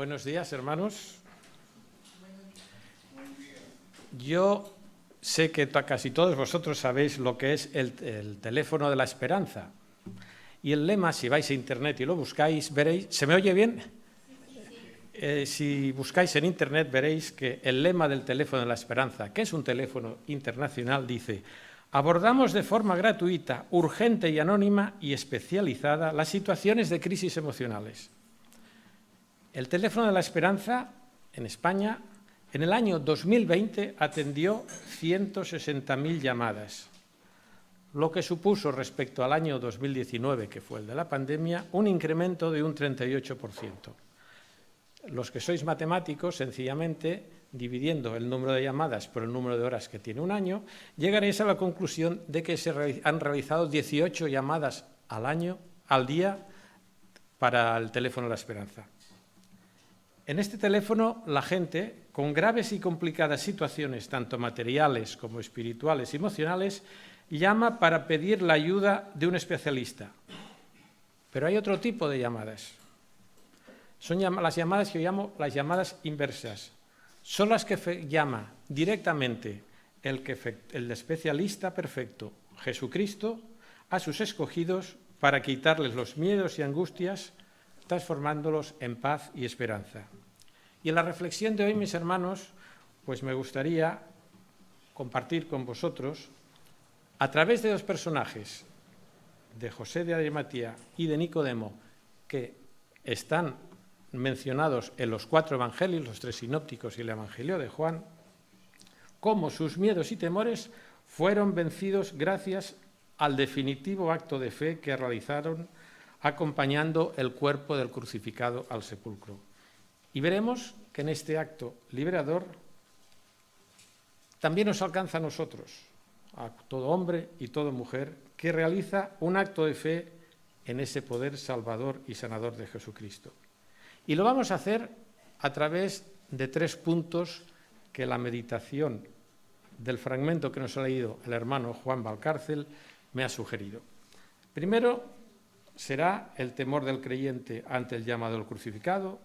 Buenos días, hermanos. Yo sé que casi todos vosotros sabéis lo que es el teléfono de la esperanza. Y el lema, si vais a internet y lo buscáis, veréis... ¿Se me oye bien? Si buscáis en internet veréis que el lema del teléfono de la esperanza, que es un teléfono internacional, dice: abordamos de forma gratuita, urgente y anónima y especializada las situaciones de crisis emocionales. El teléfono de la esperanza en España en el año 2020 atendió 160.000 llamadas, lo que supuso respecto al año 2019, que fue el de la pandemia, un incremento de un 38%. Los que sois matemáticos, sencillamente, dividiendo el número de llamadas por el número de horas que tiene un año, llegaréis a la conclusión de que se han realizado 18 llamadas al día para el teléfono de la esperanza. En este teléfono, la gente, con graves y complicadas situaciones, tanto materiales como espirituales y emocionales, llama para pedir la ayuda de un especialista. Pero hay otro tipo de llamadas. Son las llamadas que yo llamo las llamadas inversas. Son las que llama directamente el especialista perfecto, Jesucristo, a sus escogidos para quitarles los miedos y angustias, transformándolos en paz y esperanza. Y en la reflexión de hoy, mis hermanos, pues me gustaría compartir con vosotros, a través de dos personajes, de José de Arimatea y de Nicodemo, que están mencionados en los 4 evangelios, los 3 sinópticos y el evangelio de Juan, cómo sus miedos y temores fueron vencidos gracias al definitivo acto de fe que realizaron acompañando el cuerpo del crucificado al sepulcro. Y veremos que en este acto liberador también nos alcanza a nosotros, a todo hombre y toda mujer, que realiza un acto de fe en ese poder salvador y sanador de Jesucristo. Y lo vamos a hacer a través de 3 puntos que la meditación del fragmento que nos ha leído el hermano Juan Valcárcel me ha sugerido. Primero será el temor del creyente ante el llamado del crucificado.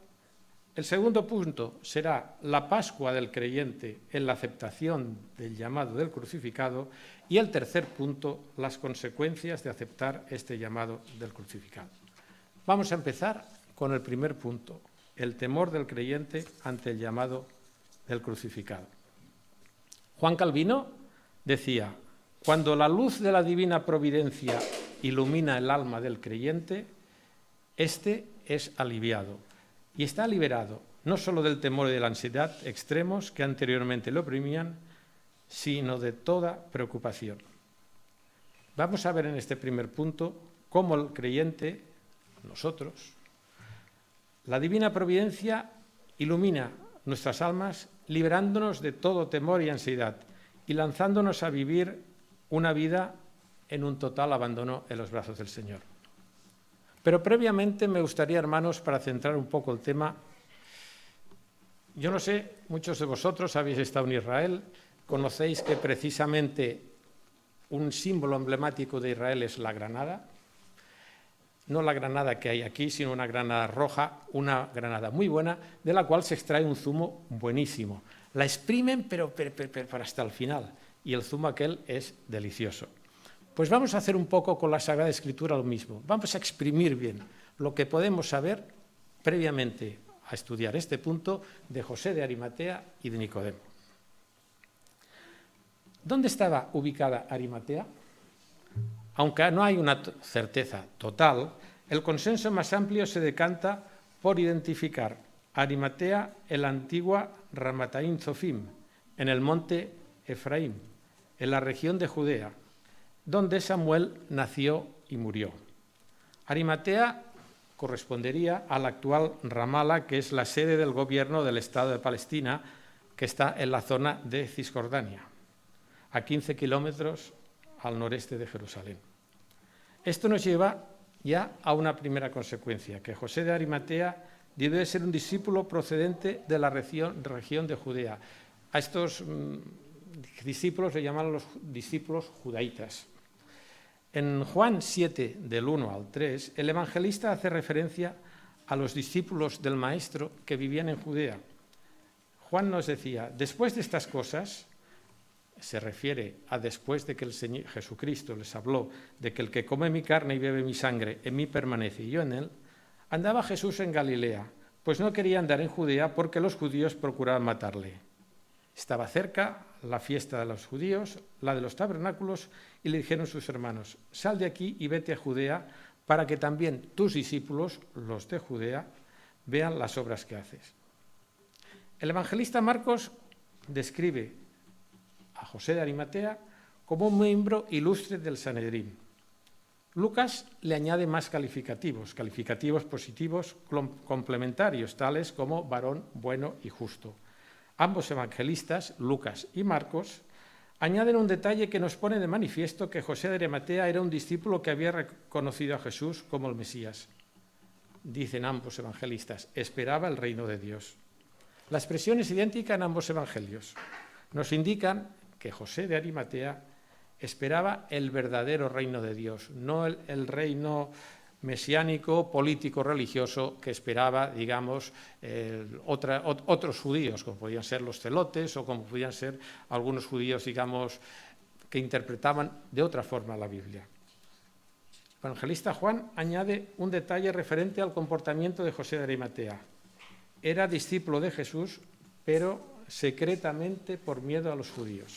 El segundo punto será la Pascua del creyente en la aceptación del llamado del crucificado. Y el tercer punto, las consecuencias de aceptar este llamado del crucificado. Vamos a empezar con el primer punto, el temor del creyente ante el llamado del crucificado. Juan Calvino decía: cuando la luz de la divina providencia ilumina el alma del creyente, éste es aliviado y está liberado no solo del temor y de la ansiedad extremos que anteriormente lo oprimían, sino de toda preocupación. Vamos a ver en este primer punto cómo el creyente, nosotros, la divina providencia ilumina nuestras almas, liberándonos de todo temor y ansiedad y lanzándonos a vivir una vida en un total abandono en los brazos del Señor. Pero previamente me gustaría, hermanos, para centrar un poco el tema, yo no sé, muchos de vosotros habéis estado en Israel, conocéis que precisamente un símbolo emblemático de Israel es la granada. No la granada que hay aquí, sino una granada roja, una granada muy buena, de la cual se extrae un zumo buenísimo. La exprimen, pero hasta el final, y el zumo aquel es delicioso. Pues vamos a hacer un poco con la Sagrada Escritura lo mismo. Vamos a exprimir bien lo que podemos saber previamente a estudiar este punto de José de Arimatea y de Nicodemo. ¿Dónde estaba ubicada Arimatea? Aunque no hay una certeza total, el consenso más amplio se decanta por identificar Arimatea en la antigua Ramataim Zofim, en el monte Efraín, en la región de Judea, donde Samuel nació y murió. Arimatea correspondería a la actual Ramala, que es la sede del gobierno del Estado de Palestina, que está en la zona de Cisjordania, a 15 kilómetros al noreste de Jerusalén. Esto nos lleva ya a una primera consecuencia, que José de Arimatea debe ser un discípulo procedente de la región de Judea. A estos discípulos le llaman los discípulos judaítas. En Juan 7, del 1 al 3, el evangelista hace referencia a los discípulos del Maestro que vivían en Judea. Juan nos decía, después de estas cosas, se refiere a después de que el Señor Jesucristo les habló de que el que come mi carne y bebe mi sangre, en mí permanece y yo en él, andaba Jesús en Galilea, pues no quería andar en Judea porque los judíos procuraban matarle. Estaba cerca la fiesta de los judíos, la de los tabernáculos, y le dijeron sus hermanos, sal de aquí y vete a Judea para que también tus discípulos, los de Judea, vean las obras que haces. El evangelista Marcos describe a José de Arimatea como un miembro ilustre del Sanedrín. Lucas le añade más calificativos positivos complementarios, tales como varón bueno y justo. Ambos evangelistas, Lucas y Marcos, añaden un detalle que nos pone de manifiesto que José de Arimatea era un discípulo que había reconocido a Jesús como el Mesías. Dicen ambos evangelistas, esperaba el reino de Dios. La expresión es idéntica en ambos evangelios. Nos indican que José de Arimatea esperaba el verdadero reino de Dios, no el reino mesiánico, político, religioso que esperaba, digamos, otros judíos, como podían ser los celotes o como podían ser algunos judíos, digamos, que interpretaban de otra forma la Biblia. El evangelista Juan añade un detalle referente al comportamiento de José de Arimatea. Era discípulo de Jesús, pero secretamente por miedo a los judíos.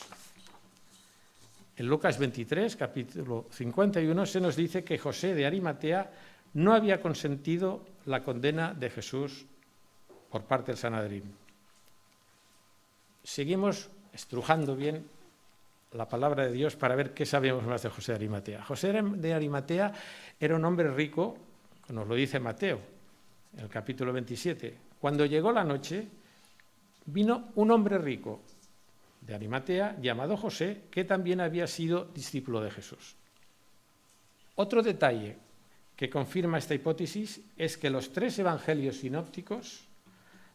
En Lucas 23, capítulo 51, se nos dice que José de Arimatea no había consentido la condena de Jesús por parte del Sanedrín. Seguimos estrujando bien la palabra de Dios para ver qué sabemos más de José de Arimatea. José de Arimatea era un hombre rico, nos lo dice Mateo, en el capítulo 27. Cuando llegó la noche, vino un hombre rico de Arimatea, llamado José, que también había sido discípulo de Jesús. Otro detalle que confirma esta hipótesis es que los 3 evangelios sinópticos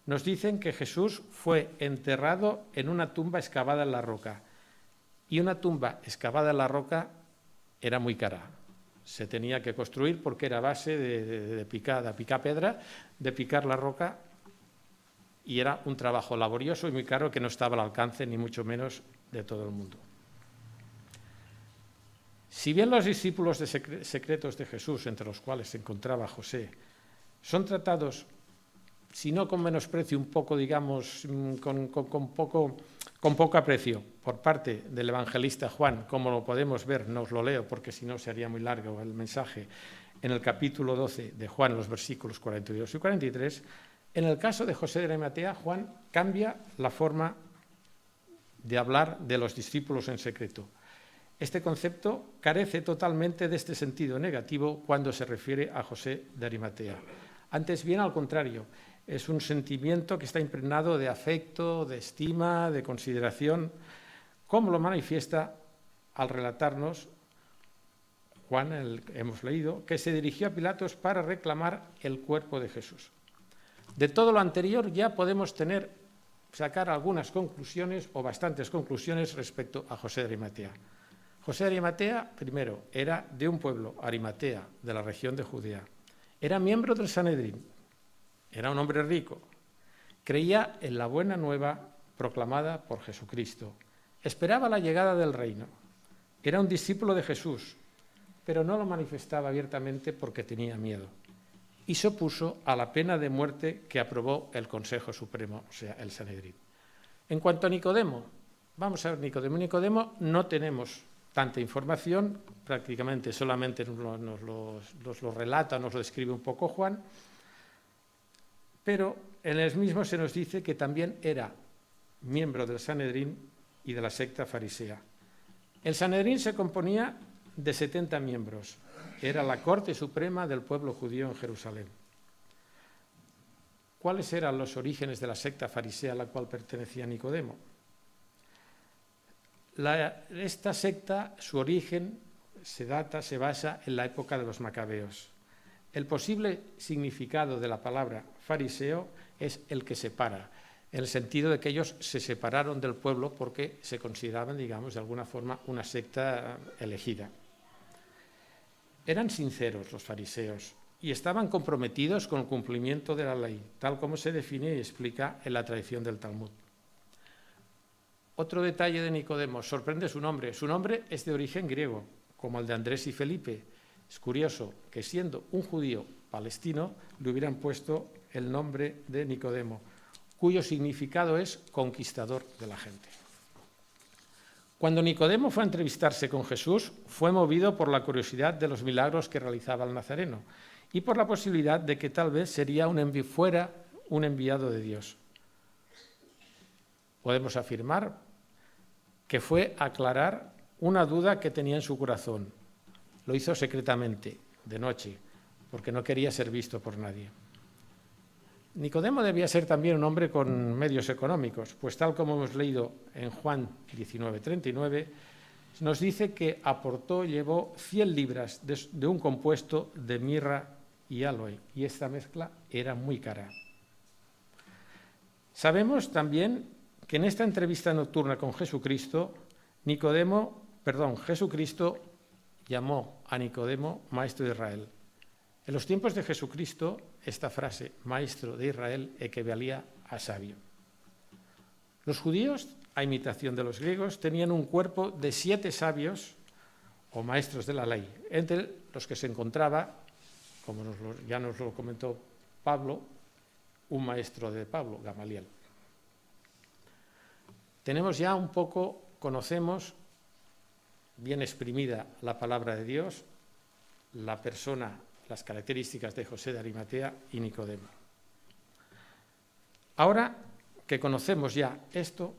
nos dicen que Jesús fue enterrado en una tumba excavada en la roca. Y una tumba excavada en la roca era muy cara. Se tenía que construir porque era base de picar pedra, de picar la roca, y era un trabajo laborioso y muy caro que no estaba al alcance, ni mucho menos, de todo el mundo. Si bien los discípulos secretos de Jesús, entre los cuales se encontraba José, son tratados, si no con menosprecio, un poco, digamos, con poco aprecio por parte del evangelista Juan, como lo podemos ver, no os lo leo porque si no se haría muy largo el mensaje, en el capítulo 12 de Juan, los versículos 42 y 43, en el caso de José de Arimatea, Juan cambia la forma de hablar de los discípulos en secreto. Este concepto carece totalmente de este sentido negativo cuando se refiere a José de Arimatea. Antes bien, al contrario, es un sentimiento que está impregnado de afecto, de estima, de consideración, como lo manifiesta al relatarnos Juan, hemos leído, que se dirigió a Pilatos para reclamar el cuerpo de Jesús. De todo lo anterior ya podemos sacar algunas conclusiones o bastantes conclusiones respecto a José de Arimatea. José de Arimatea, primero, era de un pueblo, Arimatea, de la región de Judea. Era miembro del Sanedrín, era un hombre rico, creía en la buena nueva proclamada por Jesucristo, esperaba la llegada del reino, era un discípulo de Jesús, pero no lo manifestaba abiertamente porque tenía miedo. Y se opuso a la pena de muerte que aprobó el Consejo Supremo, o sea, el Sanedrín. En cuanto a Nicodemo, vamos a ver Nicodemo. Nicodemo no tenemos tanta información, prácticamente solamente nos lo relata, nos lo describe un poco Juan, pero en el mismo se nos dice que también era miembro del Sanedrín y de la secta farisea. El Sanedrín se componía de 70 miembros. Era la corte suprema del pueblo judío en Jerusalén. ¿Cuáles eran los orígenes de la secta farisea a la cual pertenecía Nicodemo? Esta secta, su origen se basa en la época de los macabeos. El posible significado de la palabra fariseo es el que separa, en el sentido de que ellos se separaron del pueblo porque se consideraban, digamos, de alguna forma una secta elegida. Eran sinceros los fariseos, y estaban comprometidos con el cumplimiento de la ley, tal como se define y explica en la tradición del Talmud. Otro detalle de Nicodemo, sorprende su nombre. Su nombre es de origen griego, como el de Andrés y Felipe. Es curioso que siendo un judío palestino le hubieran puesto el nombre de Nicodemo, cuyo significado es conquistador de la gente. Cuando Nicodemo fue a entrevistarse con Jesús, fue movido por la curiosidad de los milagros que realizaba el Nazareno y por la posibilidad de que tal vez fuera un enviado de Dios. Podemos afirmar que fue a aclarar una duda que tenía en su corazón. Lo hizo secretamente, de noche, porque no quería ser visto por nadie. Nicodemo debía ser también un hombre con medios económicos, pues tal como hemos leído en Juan 19:39, nos dice que llevó 100 libras de un compuesto de mirra y aloe, y esta mezcla era muy cara. Sabemos también que en esta entrevista nocturna con Jesucristo, Jesucristo llamó a Nicodemo maestro de Israel. En los tiempos de Jesucristo, esta frase, maestro de Israel, equivalía a sabio. Los judíos, a imitación de los griegos, tenían un cuerpo de 7 sabios o maestros de la ley, entre los que se encontraba, como ya nos lo comentó Pablo, un maestro de Pablo, Gamaliel. Tenemos ya conocemos bien exprimida la palabra de Dios, la persona, las características de José de Arimatea y Nicodemo. Ahora que conocemos ya esto,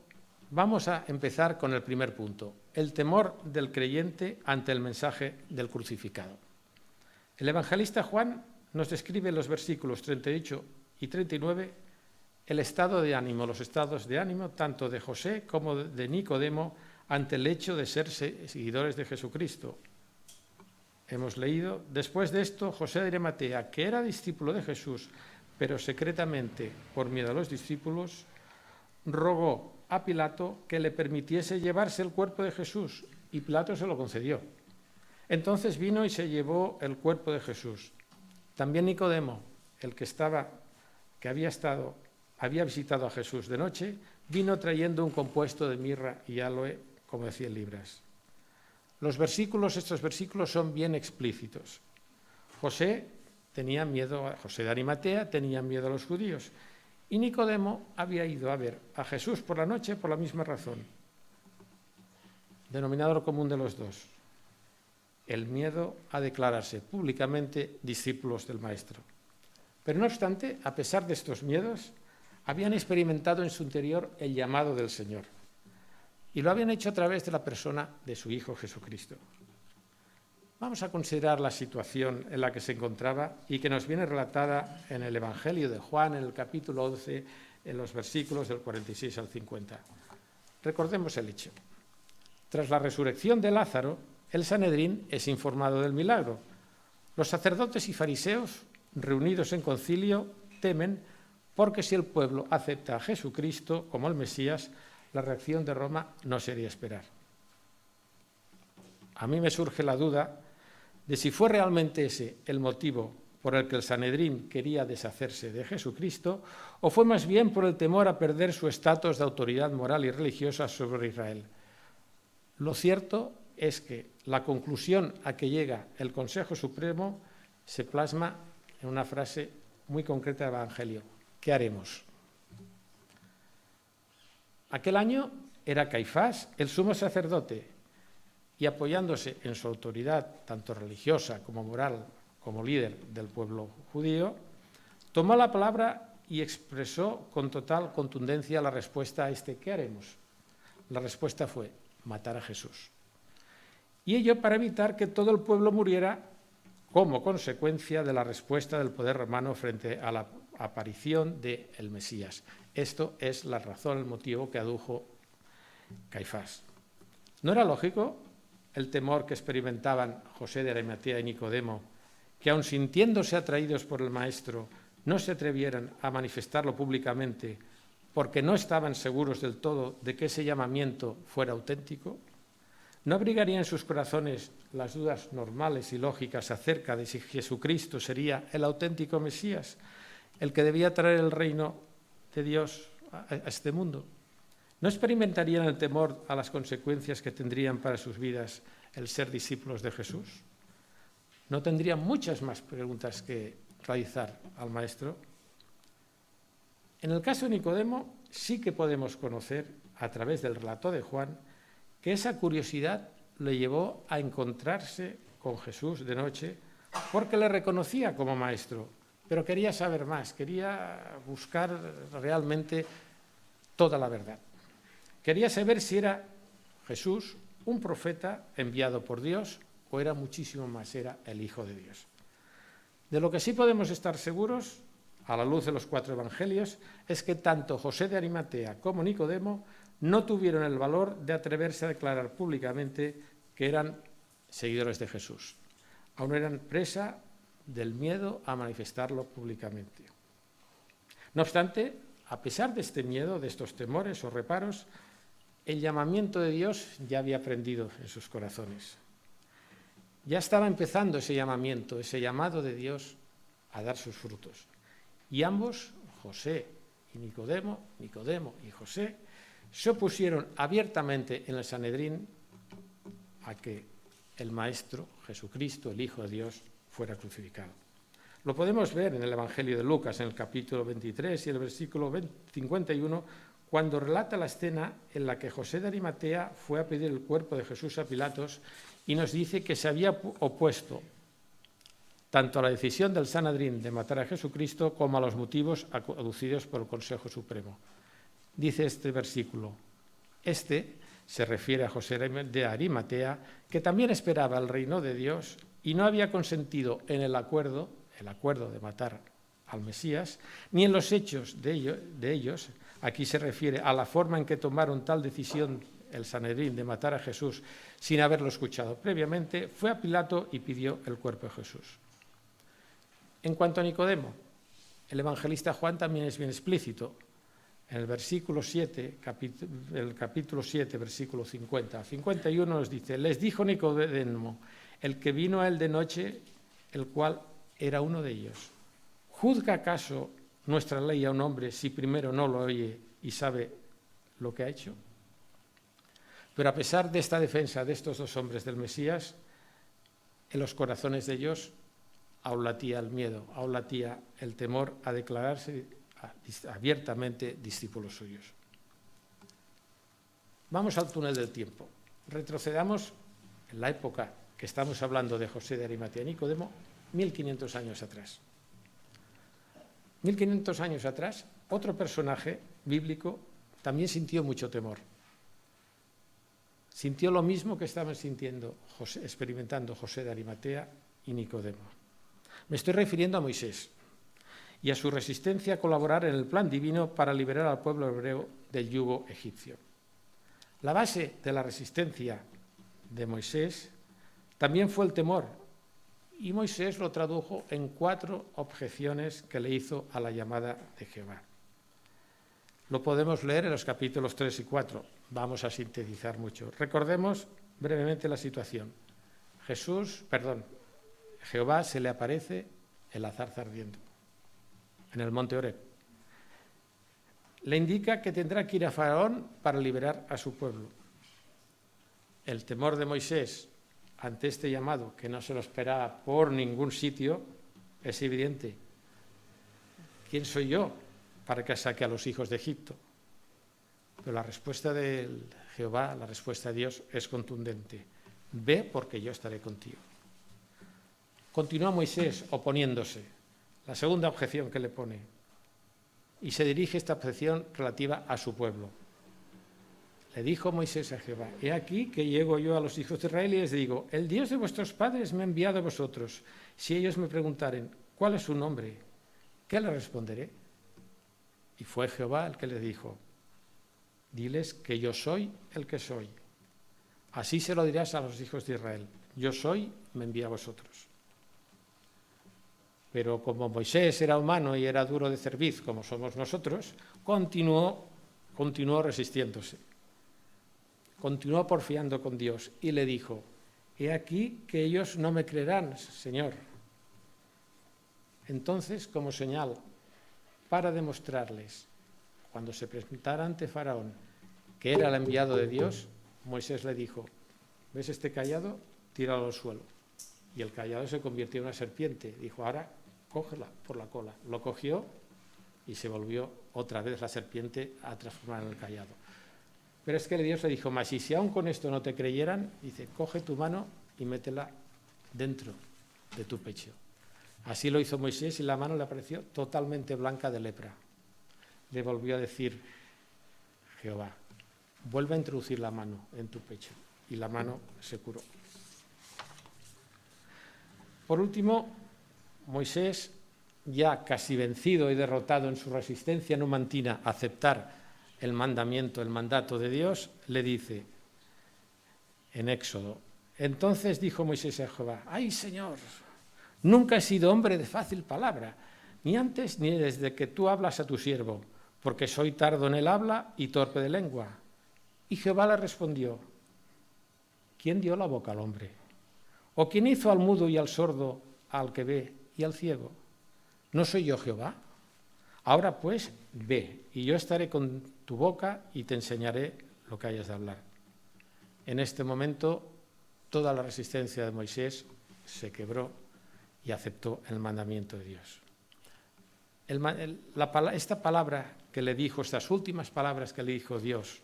vamos a empezar con el primer punto, el temor del creyente ante el mensaje del crucificado. El evangelista Juan nos describe en los versículos 38 y 39 el estado de ánimo, los estados de ánimo tanto de José como de Nicodemo ante el hecho de ser seguidores de Jesucristo. Hemos leído, después de esto, José de Arimatea, que era discípulo de Jesús, pero secretamente, por miedo a los discípulos, rogó a Pilato que le permitiese llevarse el cuerpo de Jesús, y Pilato se lo concedió. Entonces vino y se llevó el cuerpo de Jesús. También Nicodemo, el que había visitado a Jesús de noche, vino trayendo un compuesto de mirra y aloe como de 100 libras. Estos versículos son bien explícitos. José de Arimatea tenía miedo a los judíos, y Nicodemo había ido a ver a Jesús por la noche por la misma razón. Denominador común de los dos, el miedo a declararse públicamente discípulos del Maestro. Pero no obstante, a pesar de estos miedos, habían experimentado en su interior el llamado del Señor. Y lo habían hecho a través de la persona de su Hijo Jesucristo. Vamos a considerar la situación en la que se encontraba y que nos viene relatada en el Evangelio de Juan, en el capítulo 11, en los versículos del 46 al 50. Recordemos el hecho. Tras la resurrección de Lázaro, el Sanedrín es informado del milagro. Los sacerdotes y fariseos, reunidos en concilio, temen porque si el pueblo acepta a Jesucristo como el Mesías, la reacción de Roma no sería esperar. A mí me surge la duda de si fue realmente ese el motivo por el que el Sanedrín quería deshacerse de Jesucristo, o fue más bien por el temor a perder su estatus de autoridad moral y religiosa sobre Israel. Lo cierto es que la conclusión a que llega el Consejo Supremo se plasma en una frase muy concreta del Evangelio. ¿Qué haremos? Aquel año era Caifás el sumo sacerdote y apoyándose en su autoridad, tanto religiosa como moral, como líder del pueblo judío, tomó la palabra y expresó con total contundencia la respuesta a ¿qué haremos? La respuesta fue matar a Jesús. Y ello para evitar que todo el pueblo muriera como consecuencia de la respuesta del poder romano frente a la aparición del Mesías. Esto es la razón, el motivo que adujo Caifás. ¿No era lógico el temor que experimentaban José de Arimatea y Nicodemo, que aun sintiéndose atraídos por el Maestro, no se atrevieran a manifestarlo públicamente porque no estaban seguros del todo de que ese llamamiento fuera auténtico? ¿No abrigaría en sus corazones las dudas normales y lógicas acerca de si Jesucristo sería el auténtico Mesías, el que debía traer el reino de Dios a este mundo? ¿No experimentarían el temor a las consecuencias que tendrían para sus vidas el ser discípulos de Jesús? ¿No tendrían muchas más preguntas que realizar al Maestro? En el caso de Nicodemo, sí que podemos conocer, a través del relato de Juan, que esa curiosidad le llevó a encontrarse con Jesús de noche porque le reconocía como maestro, pero quería saber más, quería buscar realmente toda la verdad. Quería saber si era Jesús un profeta enviado por Dios o era muchísimo más, era el Hijo de Dios. De lo que sí podemos estar seguros, a la luz de los 4 evangelios, es que tanto José de Arimatea como Nicodemo no tuvieron el valor de atreverse a declarar públicamente que eran seguidores de Jesús. Aún eran presa del miedo a manifestarlo públicamente. No obstante, a pesar de este miedo, de estos temores o reparos, el llamamiento de Dios ya había prendido en sus corazones. Ya estaba empezando ese llamamiento, ese llamado de Dios a dar sus frutos. Y ambos, José y Nicodemo y José, se opusieron abiertamente en el Sanedrín a que el Maestro, Jesucristo, el Hijo de Dios, fuera crucificado. Lo podemos ver en el Evangelio de Lucas, en el capítulo 23 y el versículo 51, cuando relata la escena en la que José de Arimatea fue a pedir el cuerpo de Jesús a Pilatos y nos dice que se había opuesto tanto a la decisión del Sanedrín de matar a Jesucristo como a los motivos aducidos por el Consejo Supremo. Dice este versículo, se refiere a José de Arimatea, que también esperaba el reino de Dios y no había consentido en el acuerdo de matar al Mesías, ni en los hechos de ellos. Aquí se refiere a la forma en que tomaron tal decisión el Sanedrín de matar a Jesús sin haberlo escuchado previamente, fue a Pilato y pidió el cuerpo de Jesús. En cuanto a Nicodemo, el evangelista Juan también es bien explícito. En el versículo 7, el capítulo 7, versículo 50 a 51 nos dice, les dijo Nicodemo, el que vino a él de noche, el cual era uno de ellos. ¿Juzga acaso nuestra ley a un hombre si primero no lo oye y sabe lo que ha hecho? Pero a pesar de esta defensa de estos 2 hombres del Mesías, en los corazones de ellos aún latía el miedo, aún latía el temor a declararse abiertamente discípulos suyos. Vamos al túnel del tiempo. Retrocedamos en la época que estamos hablando de José de Arimatea y Nicodemo, 1500 años atrás. 1500 años atrás, otro personaje bíblico también sintió mucho temor. Sintió lo mismo que estaban experimentando José de Arimatea y Nicodemo. Me estoy refiriendo a Moisés y a su resistencia a colaborar en el plan divino para liberar al pueblo hebreo del yugo egipcio. La base de la resistencia de Moisés también fue el temor, y Moisés lo tradujo en 4 objeciones que le hizo a la llamada de Jehová. Lo podemos leer en los capítulos 3 y 4. Vamos a sintetizar mucho. Recordemos brevemente la situación. Jehová se le aparece en la zarza ardiendo, en el monte Horeb. Le indica que tendrá que ir a Faraón para liberar a su pueblo. El temor de Moisés ante este llamado, que no se lo esperaba por ningún sitio, es evidente. ¿Quién soy yo para que saque a los hijos de Egipto? Pero la respuesta de Jehová, la respuesta de Dios es contundente. Ve porque yo estaré contigo. Continúa Moisés oponiéndose. La segunda objeción que le pone. Y se dirige esta objeción relativa a su pueblo. Le dijo Moisés a Jehová, he aquí que llego yo a los hijos de Israel y les digo, el Dios de vuestros padres me ha enviado a vosotros. Si ellos me preguntaren, ¿cuál es su nombre? ¿Qué le responderé? Y fue Jehová el que le dijo, diles que yo soy el que soy. Así se lo dirás a los hijos de Israel. Yo soy, me envía a vosotros. Pero como Moisés era humano y era duro de cerviz, como somos nosotros, continuó resistiéndose. continuó porfiando con Dios y le dijo: he aquí que ellos no me creerán, Señor. Entonces, como señal para demostrarles, cuando se presentara ante Faraón, que era el enviado de Dios, Moisés le dijo: ¿ves este cayado? Tíralo al suelo. Y el cayado se convirtió en una serpiente. Dijo: ahora cógela por la cola. Lo cogió y se volvió otra vez la serpiente a transformar en el cayado. Pero es que Dios le dijo más: y si aún con esto no te creyeran, dice, coge tu mano y métela dentro de tu pecho. Así lo hizo Moisés y la mano le apareció totalmente blanca de lepra. Le volvió a decir Jehová: vuelve a introducir la mano en tu pecho. Y la mano se curó. Por último, Moisés, ya casi vencido y derrotado en su resistencia numantina a aceptar el mandamiento, el mandato de Dios, le dice en Éxodo: entonces dijo Moisés a Jehová: ¡ay, Señor! Nunca he sido hombre de fácil palabra, ni antes ni desde que tú hablas a tu siervo, porque soy tardo en el habla y torpe de lengua. Y Jehová le respondió: ¿quién dio la boca al hombre? ¿O quién hizo al mudo y al sordo, al que ve y al ciego? ¿No soy yo Jehová? Ahora pues, ve, y yo estaré con tu boca y te enseñaré lo que hayas de hablar. En este momento, toda la resistencia de Moisés se quebró y aceptó el mandamiento de Dios. Esta palabra que le dijo, estas últimas palabras que le dijo Dios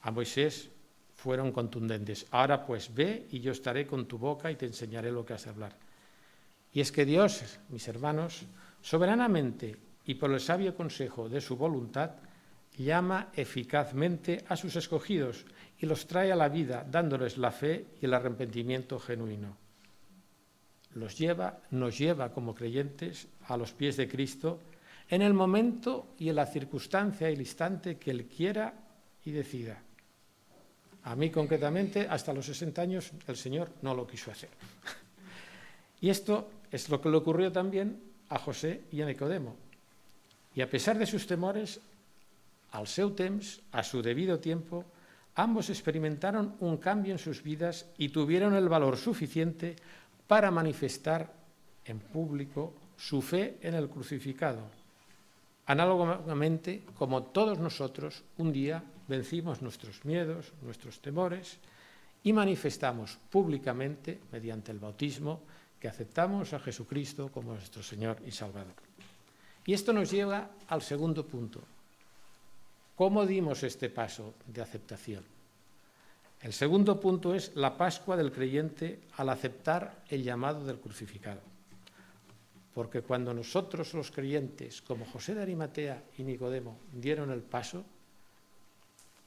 a Moisés, fueron contundentes. Ahora pues, ve, y yo estaré con tu boca y te enseñaré lo que has de hablar. Y es que Dios, mis hermanos, soberanamente y por el sabio consejo de su voluntad, llama eficazmente a sus escogidos y los trae a la vida, dándoles la fe y el arrepentimiento genuino. Nos lleva como creyentes a los pies de Cristo en el momento y en la circunstancia y el instante que Él quiera y decida. A mí concretamente, hasta los 60 años, el Señor no lo quiso hacer. Y esto es lo que le ocurrió también a José y a Nicodemo. Y a pesar de sus temores, al seu temps, a su debido tiempo, ambos experimentaron un cambio en sus vidas y tuvieron el valor suficiente para manifestar en público su fe en el crucificado. Análogamente, como todos nosotros, un día vencimos nuestros miedos, nuestros temores y manifestamos públicamente, mediante el bautismo, que aceptamos a Jesucristo como nuestro Señor y Salvador. Y esto nos lleva al segundo punto. ¿Cómo dimos este paso de aceptación? El segundo punto es la Pascua del creyente al aceptar el llamado del crucificado. Porque cuando nosotros los creyentes, como José de Arimatea y Nicodemo, dieron el paso,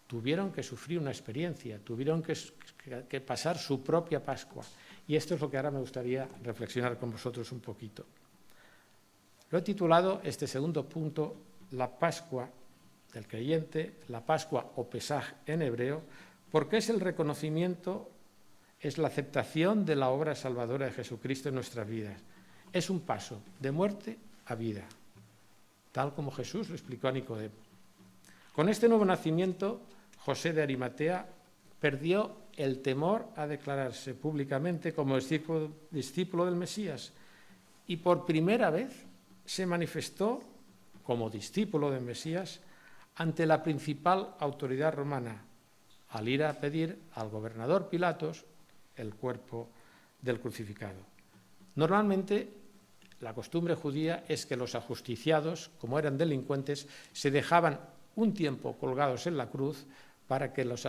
tuvieron que sufrir una experiencia, tuvieron que pasar su propia Pascua. Y esto es lo que ahora me gustaría reflexionar con vosotros un poquito. Lo he titulado, este segundo punto, la Pascua del creyente, la Pascua o Pesaj en hebreo, porque es el reconocimiento, es la aceptación de la obra salvadora de Jesucristo en nuestras vidas. Es un paso de muerte a vida, tal como Jesús lo explicó a Nicodemo. Con este nuevo nacimiento, José de Arimatea perdió el temor a declararse públicamente como discípulo del Mesías y por primera vez se manifestó como discípulo del Mesías ante la principal autoridad romana, al ir a pedir al gobernador Pilatos el cuerpo del crucificado. Normalmente, la costumbre judía es que los ajusticiados, como eran delincuentes, se dejaban un tiempo colgados en la cruz para que los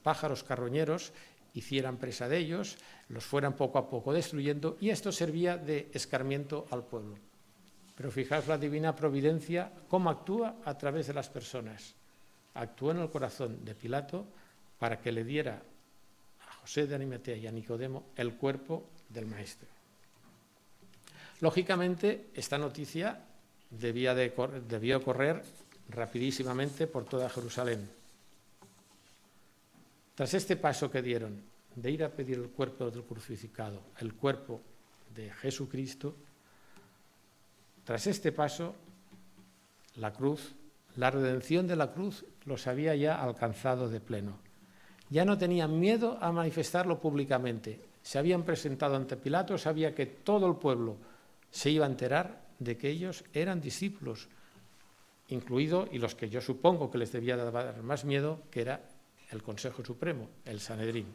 pájaros carroñeros hicieran presa de ellos, los fueran poco a poco destruyendo, y esto servía de escarmiento al pueblo. Pero fijaos la divina providencia, cómo actúa a través de las personas. Actuó en el corazón de Pilato para que le diera a José de Arimatea y a Nicodemo el cuerpo del Maestro. Lógicamente, esta noticia debió correr rapidísimamente por toda Jerusalén. Tras este paso que dieron de ir a pedir el cuerpo del crucificado, el cuerpo de Jesucristo, tras este paso, la cruz, la redención de la cruz los había ya alcanzado de pleno. ya no tenían miedo a manifestarlo públicamente. Se habían presentado ante Pilato, sabía que todo el pueblo se iba a enterar de que ellos eran discípulos, incluido, y los que yo supongo que les debía dar más miedo, que era el Consejo Supremo, el Sanedrín.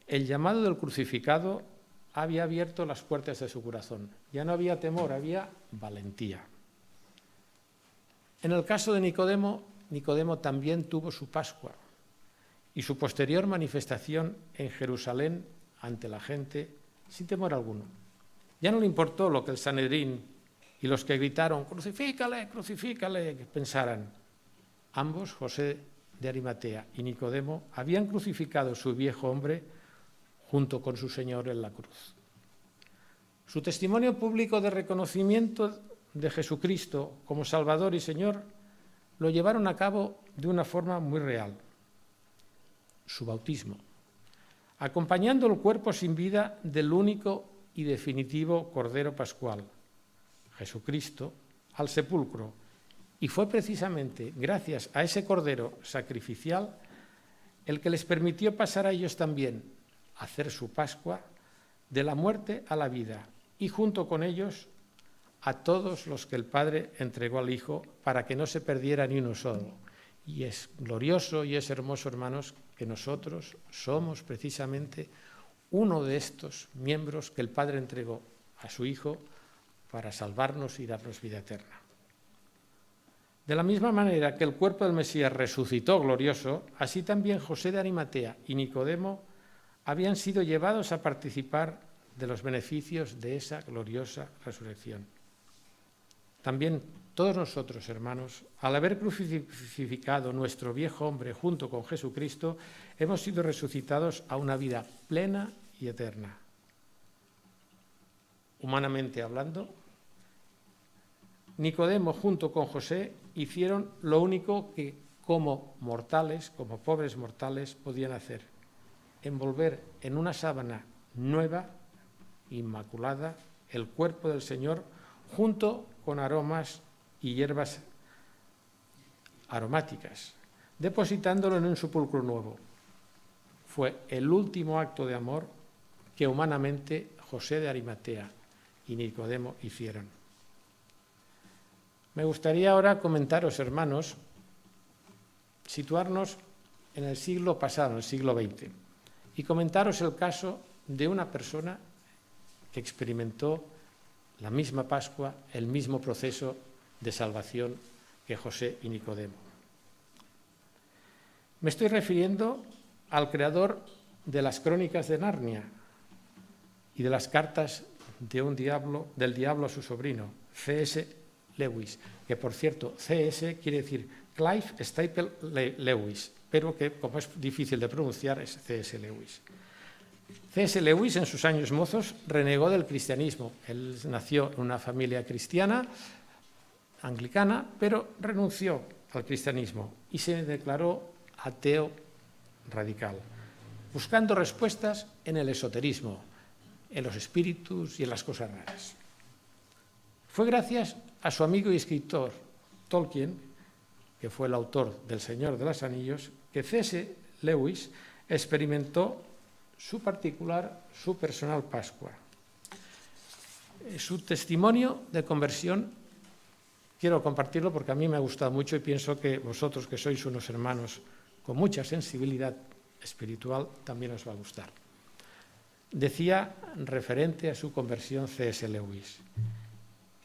El llamado del crucificado había abierto las puertas de su corazón. Ya no había temor, había valentía. En el caso de Nicodemo, Nicodemo también tuvo su Pascua y su posterior manifestación en Jerusalén ante la gente sin temor alguno. Ya no le importó lo que el Sanedrín y los que gritaron «Crucifícale, crucifícale», pensaran. Ambos, José de Arimatea y Nicodemo, habían crucificado su viejo hombre junto con su Señor en la cruz. Su testimonio público de reconocimiento de Jesucristo como Salvador y Señor lo llevaron a cabo de una forma muy real. Su bautismo, acompañando el cuerpo sin vida del único y definitivo Cordero Pascual, Jesucristo, al sepulcro. Y fue precisamente gracias a ese Cordero sacrificial el que les permitió pasar a ellos también a hacer su Pascua de la muerte a la vida, y junto con ellos a todos los que el Padre entregó al Hijo para que no se perdiera ni uno solo. Y es glorioso y es hermoso, hermanos, que nosotros somos precisamente uno de estos miembros que el Padre entregó a su Hijo para salvarnos y darnos vida eterna. De la misma manera que el cuerpo del Mesías resucitó glorioso, así también José de Arimatea y Nicodemo habían sido llevados a participar de los beneficios de esa gloriosa resurrección. También todos nosotros, hermanos, al haber crucificado nuestro viejo hombre junto con Jesucristo, hemos sido resucitados a una vida plena y eterna. Humanamente hablando, Nicodemo junto con José hicieron lo único que como mortales, como pobres mortales, podían hacer: envolver en una sábana nueva, inmaculada, el cuerpo del Señor junto con aromas y hierbas aromáticas, depositándolo en un sepulcro nuevo. Fue el último acto de amor que humanamente José de Arimatea y Nicodemo hicieron. Me gustaría ahora comentaros, hermanos, situarnos en el siglo pasado, en el siglo XX, y comentaros el caso de una persona que experimentó la misma Pascua, el mismo proceso de salvación que José y Nicodemo. Me estoy refiriendo al creador de las Crónicas de Narnia y de las cartas del diablo a su sobrino, C.S. Lewis, que por cierto, C.S. quiere decir Clive Staple Lewis, pero que como es difícil de pronunciar es C.S. Lewis. C.S. Lewis en sus años mozos renegó del cristianismo. Él nació en una familia cristiana, anglicana, pero renunció al cristianismo y se declaró ateo radical, buscando respuestas en el esoterismo, en los espíritus y en las cosas raras. Fue gracias a su amigo y escritor Tolkien, que fue el autor del Señor de los Anillos, que C.S. Lewis experimentó su personal Pascua. Su testimonio de conversión quiero compartirlo porque a mí me ha gustado mucho y pienso que vosotros, que sois unos hermanos con mucha sensibilidad espiritual, también os va a gustar. Decía, referente a su conversión, C.S. Lewis: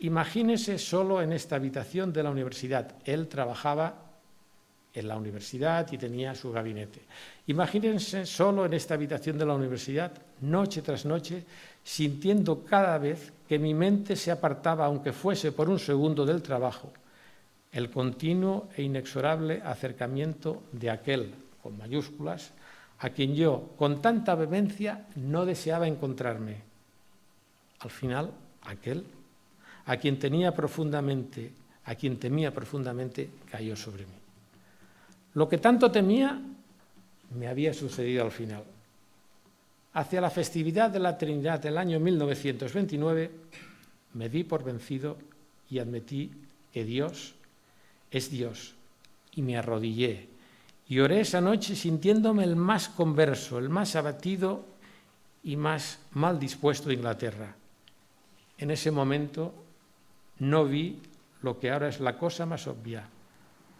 imagínese solo en esta habitación de la universidad. Él trabajaba en la universidad y tenía su gabinete. Imagínense solo en esta habitación de la universidad, noche tras noche, sintiendo cada vez que mi mente se apartaba, aunque fuese por un segundo, del trabajo, el continuo e inexorable acercamiento de aquel, con mayúsculas, a quien yo, con tanta vehemencia, no deseaba encontrarme. Al final, aquel, a quien temía profundamente, cayó sobre mí. Lo que tanto temía me había sucedido al final. Hacia la festividad de la Trinidad del año 1929, me di por vencido y admití que Dios es Dios, y me arrodillé Y oré esa noche sintiéndome el más converso, el más abatido y más mal dispuesto de Inglaterra. En ese momento no vi lo que ahora es la cosa más obvia,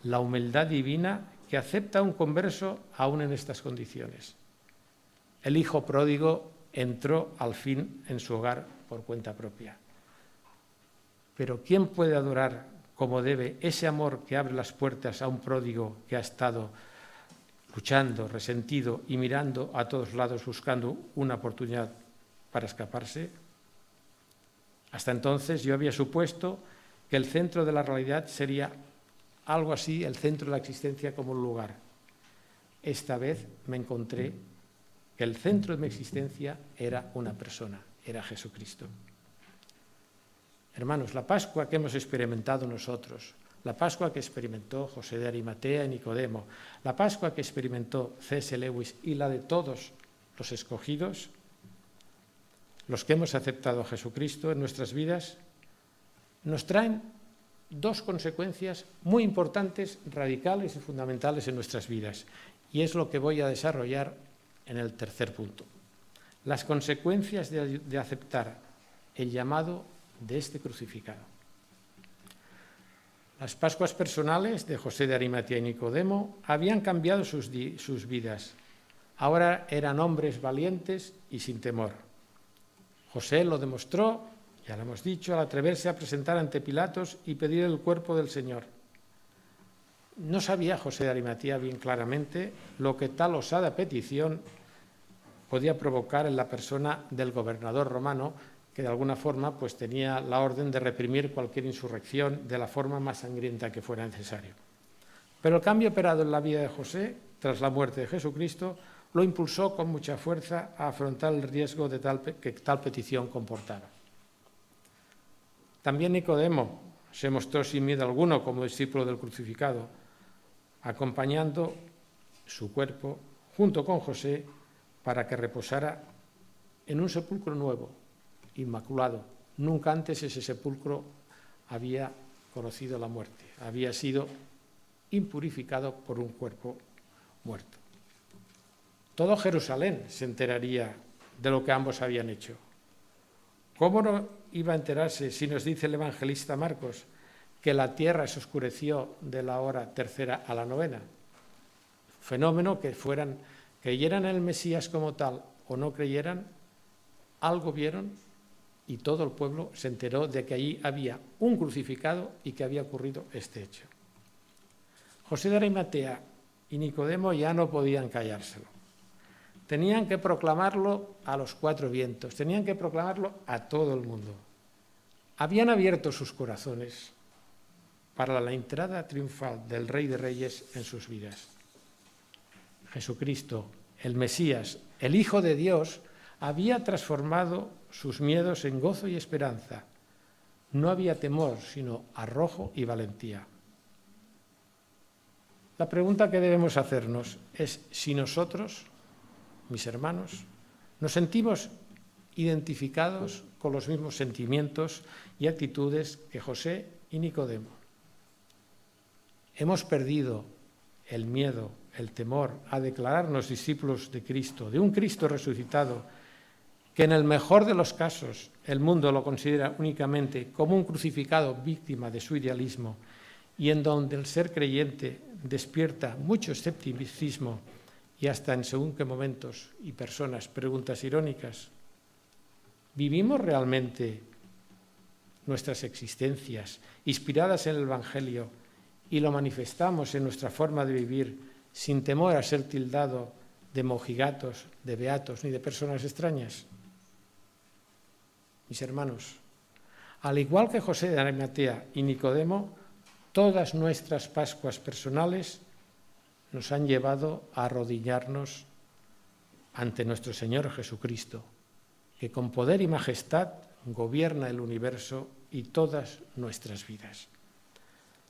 la humildad divina que acepta a un converso aún en estas condiciones. El hijo pródigo entró al fin en su hogar por cuenta propia. Pero ¿quién puede adorar como debe ese amor que abre las puertas a un pródigo que ha estado luchando, resentido y mirando a todos lados buscando una oportunidad para escaparse? Hasta entonces yo había supuesto que el centro de la realidad sería algo así, el centro de la existencia como un lugar. Esta vez me encontré que el centro de mi existencia era una persona, era Jesucristo. Hermanos, la Pascua que hemos experimentado nosotros, la Pascua que experimentó José de Arimatea y Nicodemo, la Pascua que experimentó C.S. Lewis y la de todos los escogidos, los que hemos aceptado a Jesucristo en nuestras vidas, nos traen dos consecuencias muy importantes, radicales y fundamentales en nuestras vidas. Y es lo que voy a desarrollar en el tercer punto. Las consecuencias de aceptar el llamado de este crucificado. Las Pascuas personales de José de Arimatea y Nicodemo habían cambiado sus vidas. Ahora eran hombres valientes y sin temor. José lo demostró, ya lo hemos dicho, al atreverse a presentar ante Pilatos y pedir el cuerpo del Señor. No sabía José de Arimatea bien claramente lo que tal osada petición podía provocar en la persona del gobernador romano, que de alguna forma pues, tenía la orden de reprimir cualquier insurrección de la forma más sangrienta que fuera necesario. Pero el cambio operado en la vida de José, tras la muerte de Jesucristo, lo impulsó con mucha fuerza a afrontar el riesgo que tal petición comportaba. También Nicodemo se mostró sin miedo alguno como discípulo del crucificado, acompañando su cuerpo junto con José para que reposara en un sepulcro nuevo, inmaculado. Nunca antes ese sepulcro había conocido la muerte, había sido impurificado por un cuerpo muerto. Todo Jerusalén se enteraría de lo que ambos habían hecho. ¿Cómo no iba a enterarse si nos dice el evangelista Marcos que la tierra se oscureció de la hora tercera a la novena? Fenómeno que creyeran en el Mesías como tal o no creyeran, algo vieron y todo el pueblo se enteró de que allí había un crucificado y que había ocurrido este hecho. José de Arimatea y Nicodemo ya no podían callárselo. Tenían que proclamarlo a los cuatro vientos, tenían que proclamarlo a todo el mundo. Habían abierto sus corazones para la entrada triunfal del Rey de Reyes en sus vidas. Jesucristo, el Mesías, el Hijo de Dios, había transformado sus miedos en gozo y esperanza. No había temor, sino arrojo y valentía. La pregunta que debemos hacernos es si nosotros, mis hermanos, nos sentimos identificados con los mismos sentimientos y actitudes que José y Nicodemo. Hemos perdido el miedo, el temor a declararnos discípulos de Cristo, de un Cristo resucitado, que en el mejor de los casos el mundo lo considera únicamente como un crucificado víctima de su idealismo y en donde el ser creyente despierta mucho escepticismo y hasta en según qué momentos y personas preguntas irónicas. ¿Vivimos realmente nuestras existencias inspiradas en el Evangelio y lo manifestamos en nuestra forma de vivir sin temor a ser tildado de mojigatos, de beatos ni de personas extrañas? Mis hermanos, al igual que José de Arimatea y Nicodemo, todas nuestras Pascuas personales nos han llevado a arrodillarnos ante nuestro Señor Jesucristo, que con poder y majestad gobierna el universo y todas nuestras vidas.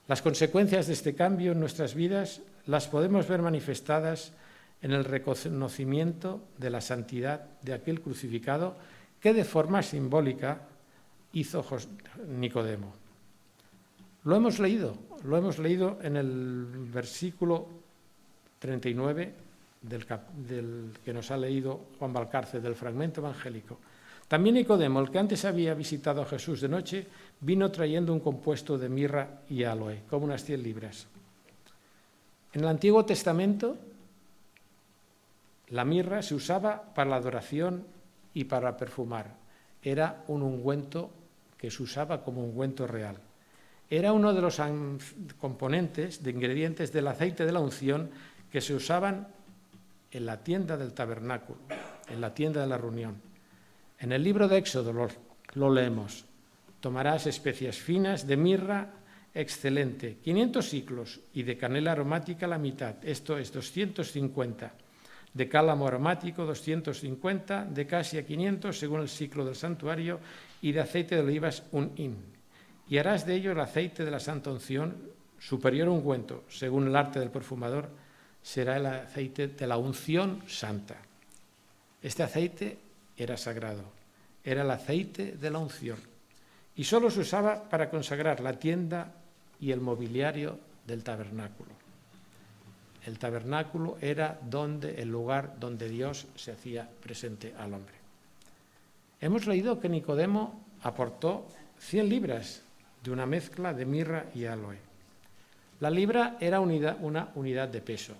Las consecuencias de este cambio en nuestras vidas las podemos ver manifestadas en el reconocimiento de la santidad de aquel crucificado que de forma simbólica hizo Nicodemo. Lo hemos leído en el versículo 39 del que nos ha leído Juan Valcárcel, del fragmento evangélico. También Nicodemo, el que antes había visitado a Jesús de noche, vino trayendo un compuesto de mirra y aloe, como unas 100 libras. En el Antiguo Testamento, la mirra se usaba para la adoración y para perfumar. Era un ungüento que se usaba como ungüento real. Era uno de los componentes, de ingredientes del aceite de la unción que se usaban en la tienda del tabernáculo, en la tienda de la reunión. En el libro de Éxodo lo leemos: tomarás especias finas de mirra excelente, 500 siclos, y de canela aromática la mitad, esto es 250, de cálamo aromático 250, de casia 500 según el ciclo del santuario, y de aceite de olivas 1 hin. Y harás de ello el aceite de la santa unción, superior ungüento, según el arte del perfumador, será el aceite de la unción santa. Este aceite era sagrado, era el aceite de la unción, y solo se usaba para consagrar la tienda y el mobiliario del tabernáculo. El tabernáculo era el lugar donde Dios se hacía presente al hombre. Hemos leído que Nicodemo aportó 100 libras de una mezcla de mirra y aloe. La libra era una unidad de peso.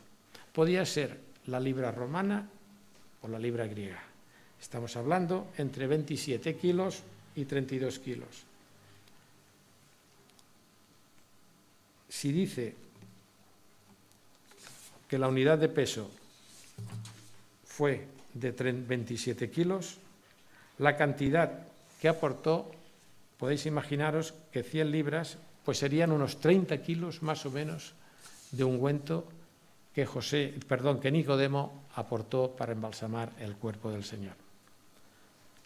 Podía ser la libra romana o la libra griega. Estamos hablando entre 27 kilos y 32 kilos. Si dice que la unidad de peso fue de 27 kilos, la cantidad que aportó, podéis imaginaros que 100 libras pues serían unos 30 kilos más o menos de ungüento que Nicodemo aportó para embalsamar el cuerpo del Señor.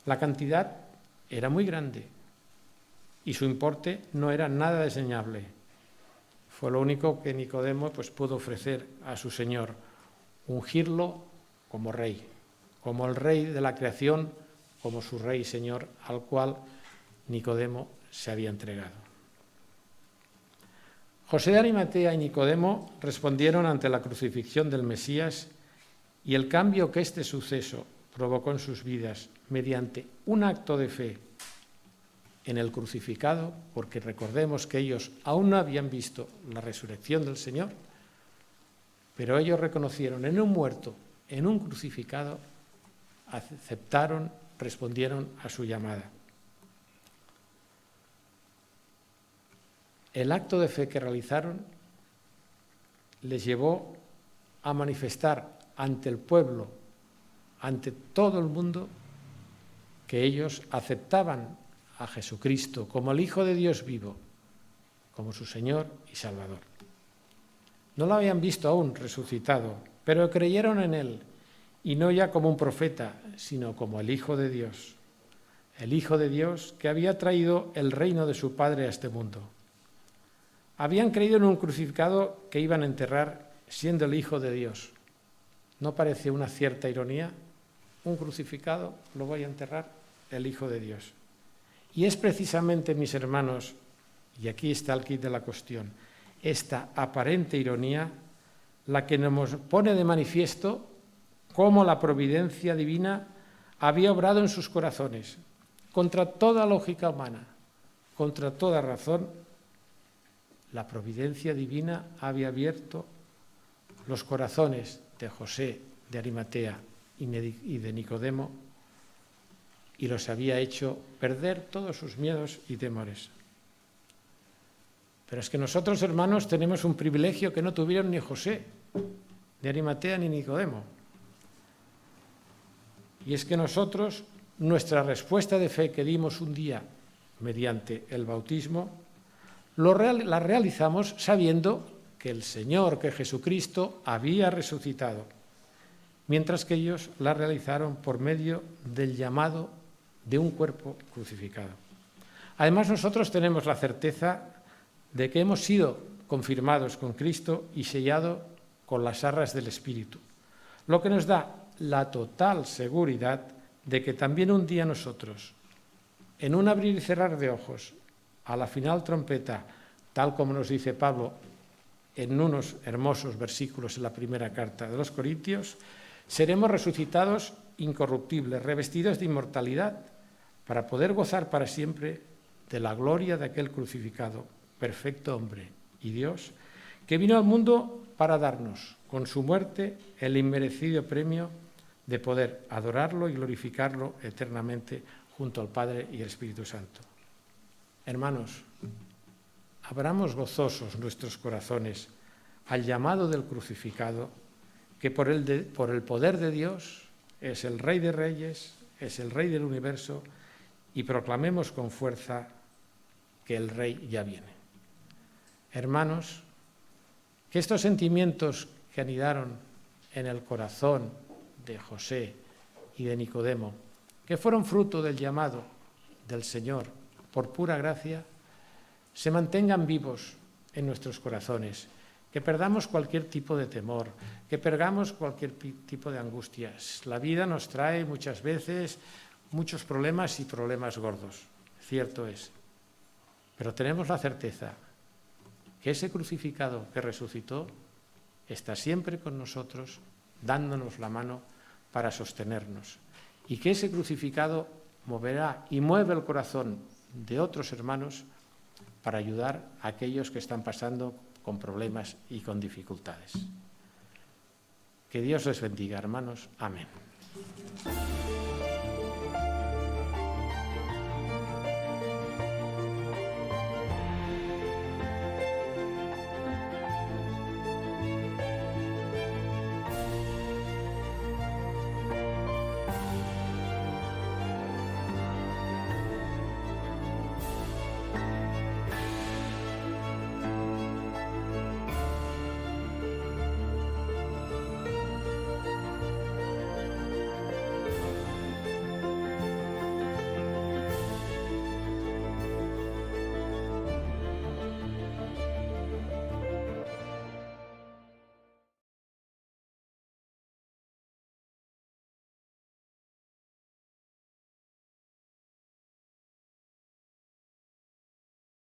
La cantidad era muy grande y su importe no era nada desdeñable. Fue lo único que Nicodemo pudo ofrecer a su Señor, ungirlo como rey, como el rey de la creación, como su rey y Señor, al cual Nicodemo se había entregado. José de Arimatea y Nicodemo respondieron ante la crucifixión del Mesías y el cambio que este suceso provocó en sus vidas mediante un acto de fe en el crucificado, porque recordemos que ellos aún no habían visto la resurrección del Señor, pero ellos reconocieron en un muerto, en un crucificado, aceptaron, respondieron a su llamada. El acto de fe que realizaron les llevó a manifestar ante el pueblo, ante todo el mundo, que ellos aceptaban a Jesucristo como el Hijo de Dios vivo, como su Señor y Salvador. No lo habían visto aún resucitado, pero creyeron en Él, y no ya como un profeta, sino como el Hijo de Dios. El Hijo de Dios que había traído el reino de su Padre a este mundo. Habían creído en un crucificado que iban a enterrar siendo el Hijo de Dios. ¿No parece una cierta ironía? Un crucificado lo voy a enterrar el Hijo de Dios. Y es precisamente, mis hermanos, y aquí está el quid de la cuestión, esta aparente ironía la que nos pone de manifiesto cómo la providencia divina había obrado en sus corazones, contra toda lógica humana, contra toda razón. La providencia divina había abierto los corazones de José de Arimatea y de Nicodemo y los había hecho perder todos sus miedos y temores. Pero es que nosotros, hermanos, tenemos un privilegio que no tuvieron ni José de Arimatea ni Nicodemo. Y es que nosotros, nuestra respuesta de fe que dimos un día mediante el bautismo, la realizamos sabiendo que el Señor, que Jesucristo, había resucitado, mientras que ellos la realizaron por medio del llamado de un cuerpo crucificado. Además, nosotros tenemos la certeza de que hemos sido confirmados con Cristo y sellados con las arras del Espíritu, lo que nos da la total seguridad de que también un día nosotros, en un abrir y cerrar de ojos, a la final trompeta, tal como nos dice Pablo en unos hermosos versículos en la primera carta de los Corintios, seremos resucitados incorruptibles, revestidos de inmortalidad, para poder gozar para siempre de la gloria de aquel crucificado, perfecto hombre y Dios, que vino al mundo para darnos, con su muerte, el inmerecido premio de poder adorarlo y glorificarlo eternamente junto al Padre y el Espíritu Santo. Hermanos, abramos gozosos nuestros corazones al llamado del crucificado, que por el poder de Dios es el Rey de Reyes, es el Rey del universo, y proclamemos con fuerza que el Rey ya viene. Hermanos, que estos sentimientos que anidaron en el corazón de José y de Nicodemo, que fueron fruto del llamado del Señor por pura gracia, se mantengan vivos en nuestros corazones, que perdamos cualquier tipo de temor, que perdamos cualquier tipo de angustias. La vida nos trae muchas veces muchos problemas y problemas gordos, cierto es, pero tenemos la certeza que ese crucificado que resucitó está siempre con nosotros, dándonos la mano para sostenernos, y que ese crucificado moverá y mueve el corazón de otros hermanos para ayudar a aquellos que están pasando con problemas y con dificultades. Que Dios les bendiga, hermanos. Amén.